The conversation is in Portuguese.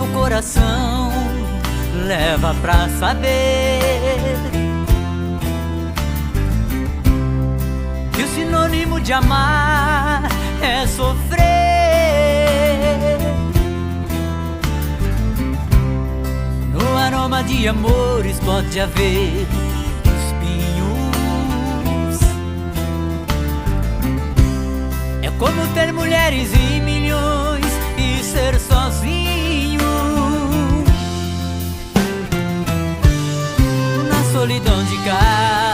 o coração leva pra saber que o sinônimo de amar é sofrer. No aroma de amores pode haver espinhos. É como ter mulheres e milhões e ser sozinho na solidão de casa.